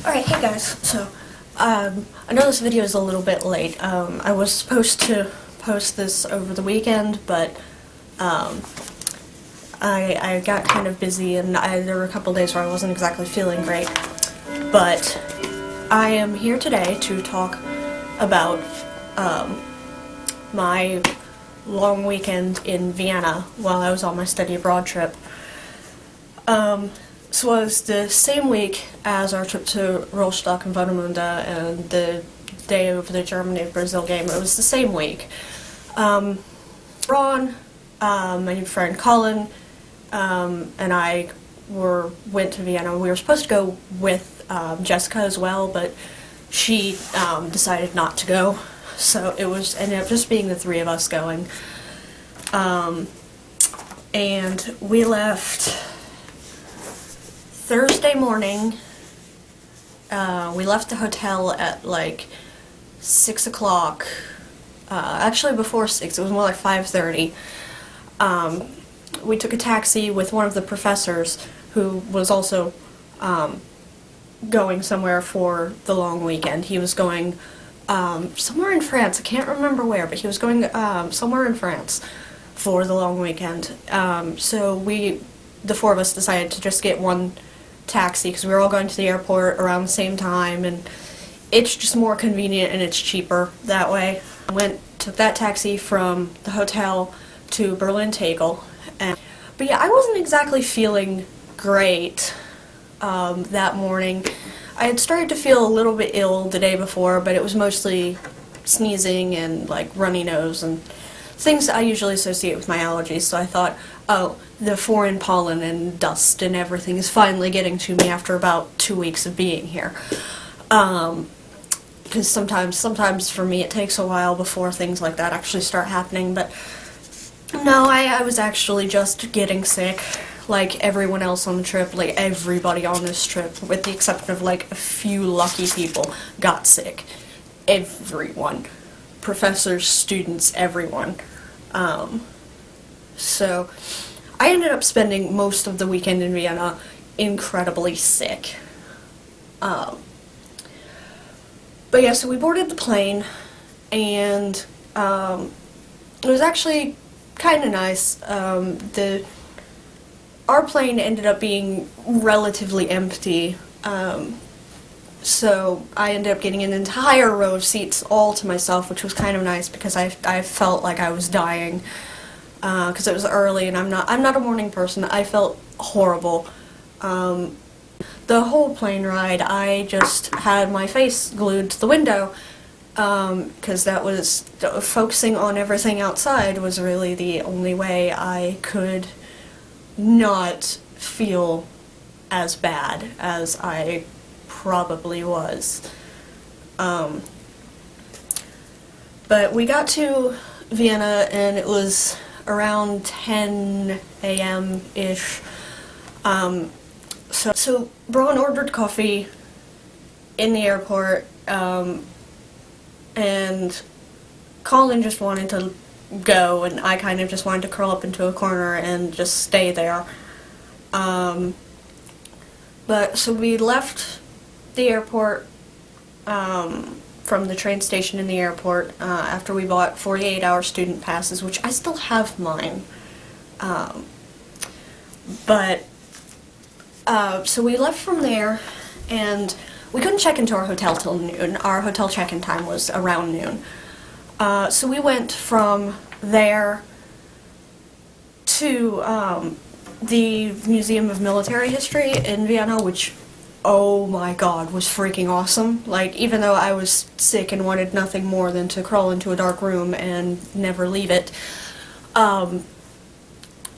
Alright, hey guys, so, I know this video is a little bit late. I was supposed to post this over the weekend, but, I got kind of busy and there were a couple days where I wasn't exactly feeling great. But I am here today to talk about, my long weekend in Vienna while I was on my study abroad trip. This was the same week as our trip to Rostock and Warnemünde and the day of the Germany-Brazil game. It was the same week. Ron, my new friend Colin, and I went to Vienna. We were supposed to go with Jessica as well, but she decided not to go. So it ended up just being the three of us going. And we left Thursday morning. We left the hotel at like 6 o'clock. Actually before 6, it was more like 5:30. We took a taxi with one of the professors who was also going somewhere for the long weekend. He was going somewhere in France. I can't remember where, but he was going somewhere in France for the long weekend. So the four of us decided to just get one taxi because we were all going to the airport around the same time, and it's just more convenient and it's cheaper that way. Took that taxi from the hotel to Berlin Tegel, but yeah, I wasn't exactly feeling great that morning. I had started to feel a little bit ill the day before, but it was mostly sneezing and like runny nose and things that I usually associate with my allergies, so I thought, oh, the foreign pollen and dust and everything is finally getting to me after about 2 weeks of being here. Because sometimes for me it takes a while before things like that actually start happening, but no, I was actually just getting sick, like everyone else on the trip. Like everybody on this trip, with the exception of like a few lucky people, got sick. Everyone. Professors, students, everyone. So I ended up spending most of the weekend in Vienna incredibly sick. But yeah, so we boarded the plane, and it was actually kind of nice. Our plane ended up being relatively empty, so I ended up getting an entire row of seats all to myself, which was kind of nice because I felt like I was dying because it was early and I'm not a morning person. I felt horrible. The whole plane ride, I just had my face glued to the window because that was focusing on everything outside was really the only way I could not feel as bad as I probably was. But we got to Vienna and it was around 10 a.m.-ish. So Braun ordered coffee in the airport, and Colin just wanted to go, and I kind of just wanted to curl up into a corner and just stay there. But so we left the airport from the train station in the airport after we bought 48-hour student passes, which I still have mine. So we left from there, and we couldn't check into our hotel till noon. Our hotel check-in time was around noon. So we went from there to the Museum of Military History in Vienna, which, oh my god, was freaking awesome. Like, even though I was sick and wanted nothing more than to crawl into a dark room and never leave it,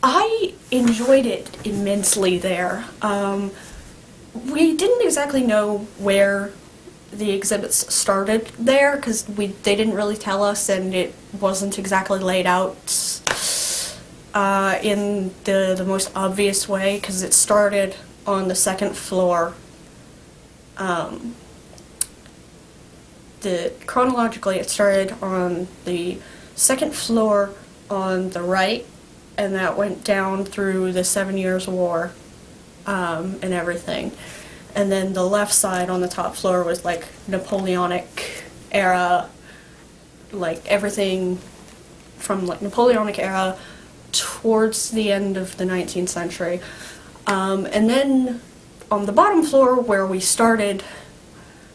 I enjoyed it immensely there. We didn't exactly know where the exhibits started there, because they didn't really tell us, and it wasn't exactly laid out in the most obvious way, because it started on the second floor. Chronologically, it started on the second floor on the right, and that went down through the 7 Years' War and everything. and then the left side on the top floor was like Napoleonic era, like everything from like Napoleonic era towards the end of the 19th century. And then on the bottom floor where we started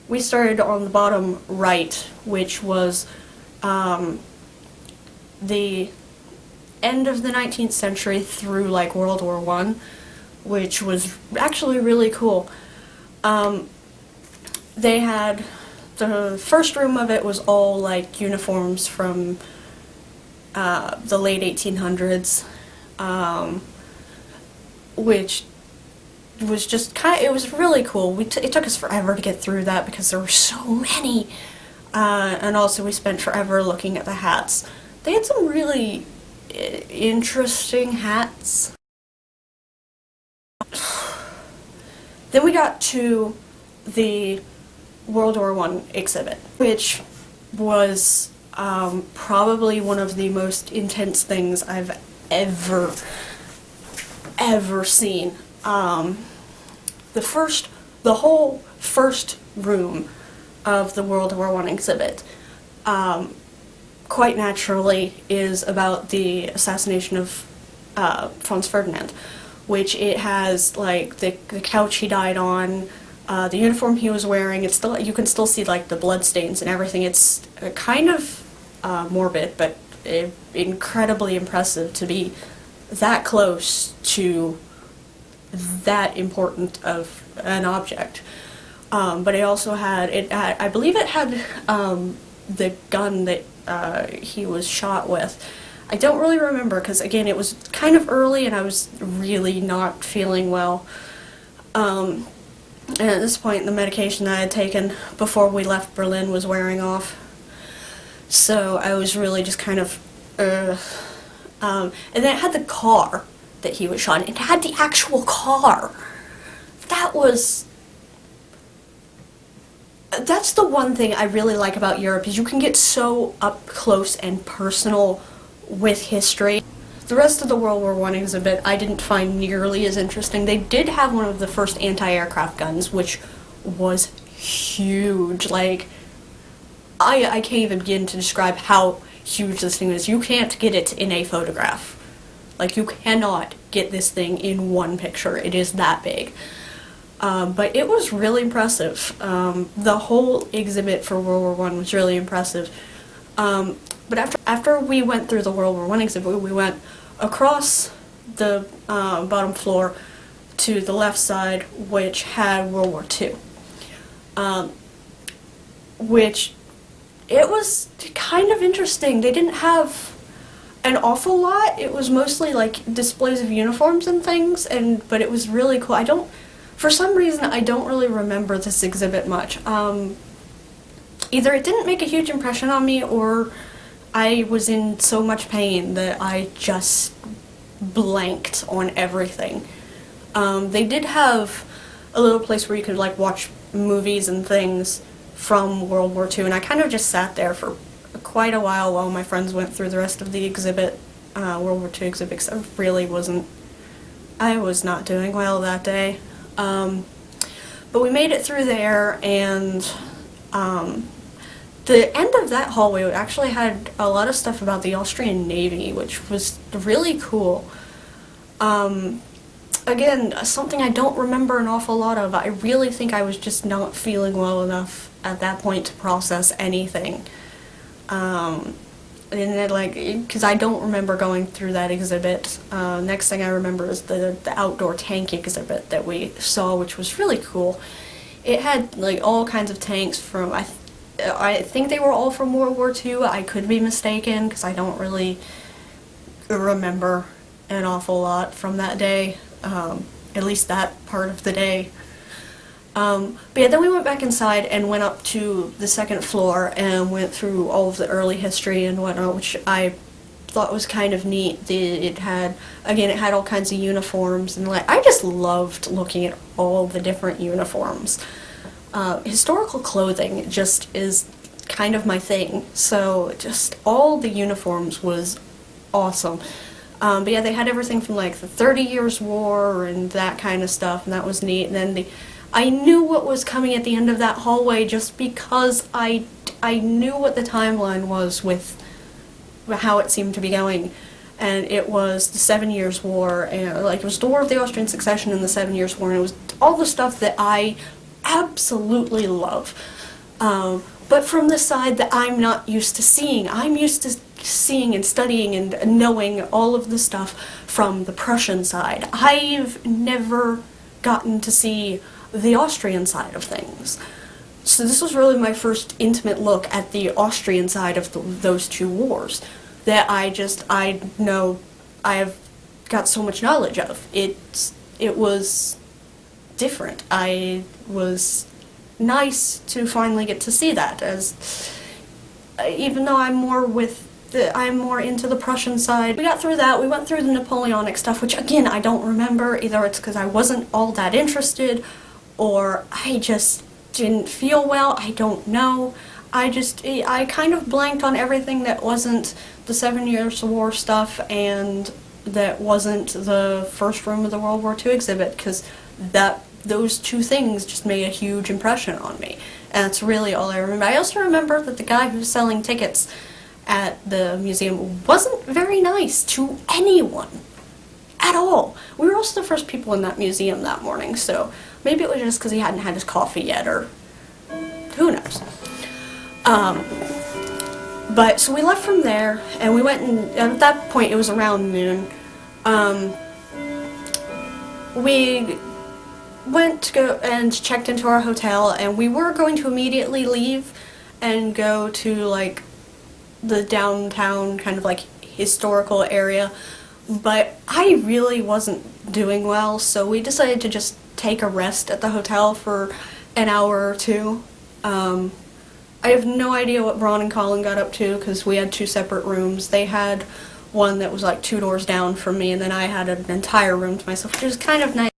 on the bottom right, which was the end of the 19th century through like World War I, which was actually really cool. They had, the first room of it was all like uniforms from the late 1800s, which was just it was really cool. It took us forever to get through that because there were so many, and also we spent forever looking at the hats. They had some really interesting hats. Then we got to the World War I exhibit, which was probably one of the most intense things I've ever seen. The whole first room of the World War I exhibit, quite naturally, is about the assassination of Franz Ferdinand, which it has like the couch he died on, the uniform he was wearing. It's still, you can still see like the blood stains and everything. It's kind of morbid, but incredibly impressive to be that close to that important of an object. But it also had, I believe it had the gun that he was shot with. I don't really remember because, again, it was kind of early and I was really not feeling well. And at this point, the medication that I had taken before we left Berlin was wearing off. So I was really just kind of, and then it had the car that he was shot in. It had the actual car. That's the one thing I really like about Europe, is you can get so up close and personal with history. The rest of the World War I exhibit I didn't find nearly as interesting. They did have one of the first anti-aircraft guns, which was huge. Like, I can't even begin to describe how huge this thing is. You can't get it in a photograph. Like, you cannot get this thing in one picture. It is that big. But it was really impressive. The whole exhibit for World War I was really impressive. But after we went through the World War I exhibit, we went across the bottom floor to the left side, which had World War II. Which, it was kind of interesting. They didn't have an awful lot. It was mostly like displays of uniforms and things, but it was really cool. For some reason, I don't really remember this exhibit much. Either it didn't make a huge impression on me, or I was in so much pain that I just blanked on everything. They did have a little place where you could like watch movies and things from World War II, and I kind of just sat there for quite a while my friends went through the rest of the exhibit, World War II exhibit, because I was not doing well that day. But we made it through there, and the end of that hallway actually had a lot of stuff about the Austrian Navy, which was really cool. Again, something I don't remember an awful lot of. I really think I was just not feeling well enough at that point to process anything. And then, like, because I don't remember going through that exhibit. Next thing I remember is the outdoor tank exhibit that we saw, which was really cool. It had like all kinds of tanks from, I think they were all from World War II. I could be mistaken because I don't really remember an awful lot from that day, at least that part of the day. But yeah, then we went back inside and went up to the second floor and went through all of the early history and whatnot, which I thought was kind of neat. It had all kinds of uniforms, and like, I just loved looking at all the different uniforms. Historical clothing just is kind of my thing, so just all the uniforms was awesome. But yeah, they had everything from like the 30 Years' War and that kind of stuff, and that was neat. And then I knew what was coming at the end of that hallway just because I knew what the timeline was with how it seemed to be going. And it was the 7 Years' War, and like it was the War of the Austrian Succession and the 7 Years' War, and it was all the stuff that I absolutely love. But from the side that I'm not used to seeing. I'm used to seeing and studying and knowing all of the stuff from the Prussian side. I've never gotten to see the Austrian side of things. So this was really my first intimate look at the Austrian side of those two wars that I know I've got so much knowledge of. It was different. I was nice to finally get to see that, as even though I'm more into the Prussian side. We got through that. We went through the Napoleonic stuff, which again I don't remember. Either it's because I wasn't all that interested, or I just didn't feel well. I don't know. I kind of blanked on everything that wasn't the 7 Years' War stuff and that wasn't the first room of the World War II exhibit, because those two things just made a huge impression on me. And that's really all I remember. I also remember that the guy who was selling tickets at the museum wasn't very nice to anyone at all. We were also the first people in that museum that morning, so maybe it was just because he hadn't had his coffee yet, or who knows. But so we left from there, and we went, and at that point it was around noon. We went to go and checked into our hotel, and we were going to immediately leave and go to like the downtown kind of like historical area, but I really wasn't doing well, so we decided to just take a rest at the hotel for an hour or two. I have no idea what Braun and Colin got up to, because we had two separate rooms. They had one that was like 2 doors down from me, and then I had an entire room to myself, which was kind of nice.